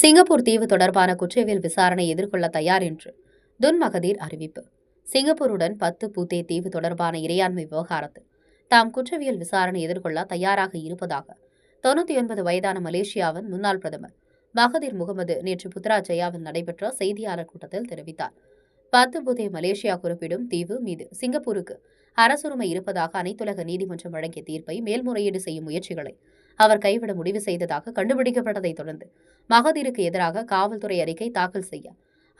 Singapore தீவு தொடர்பான குற்றவியல் விசாரணை எதிர்கொள்ள தயார் என்று துன் மகதீர் அறிவிப்பு. சிங்கப்பூருடன் 10 பூத்தே தீவு தொடர்பான இறையாண்மை விவகாரத்தில் தாம் குற்றவியல் விசாரணை எதிர்கொள்ள தயாராக இருப்பதாக 99 வயதான மலேசியாவின் முன்னாள் பிரதமர் மகதீர் முகமது நேற்று புத்ராஜயாவில் நடைபெற்ற செய்தியாளர் கூட்டத்தில் தெரிவித்தார். 10 பூத்தே மலேசியா குறிப்பிடும் தீவு மீது சிங்கப்பூருக்கு அரசுரிமை இருப்பதாக அனைத்துலக நீதிமன்றம் வழங்கிய தீர்ப்பை மேல்முறையீடு செய்யும் முயற்சிகளை அவர் கைவிட முடிவு செய்ததாக கண்டுபிடிக்கப்பட்டதைத் தொடர்ந்து மகதீருக்கு எதிராக காவல்துறை அறிக்கை தாக்கல் செய்ய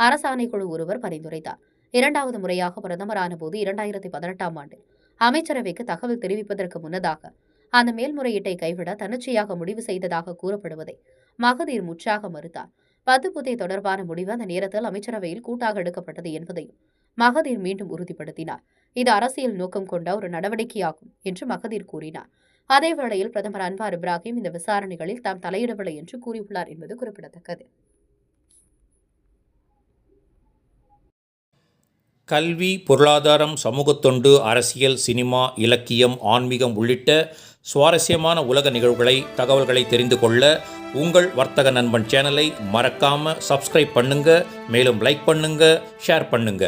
அரசாணைக்குழு ஒருவர் பரிந்துரைத்தார். 2வது முறையாக பிரதமரான போது 2018ஆம் ஆண்டில் அமைச்சரவைக்கு தகவல் தெரிவிப்பதற்கு முன்னதாக அந்த மேல்முறையீட்டை கைவிட தன்னிச்சையாக முடிவு செய்ததாக கூறப்படுவதை மகதீர் முற்றாக மறுத்தார். 10 பூத்தே தொடர்பான முடிவு அந்த நேரத்தில் அமைச்சரவையில் கூட்டாக எடுக்கப்பட்டது என்பதையும் மகதீர் மீண்டும் உறுதிப்படுத்தினார். இது அரசியல் நோக்கம் கொண்ட ஒரு நடவடிக்கையாகும் என்று மகதீர் கூறினார். அதேவேளையில் பிரதமர் அன்வார் இப்ராஹிம் இந்த விசாரணைகளில் தாம் தலையிடவில்லை என்று கூறியுள்ளார் என்பது குறிப்பிடத்தக்கது. கல்வி, பொருளாதாரம், சமூகத்தொண்டு, அரசியல், சினிமா, இலக்கியம், ஆன்மீகம் உள்ளிட்ட சுவாரஸ்யமான உலக நிகழ்வுகளை, தகவல்களை தெரிந்து கொள்ள உங்கள் வர்த்தக நண்பன் சேனலை மறக்காம சப்ஸ்கிரைப் பண்ணுங்க. மேலும் லைக் பண்ணுங்க, ஷேர் பண்ணுங்க.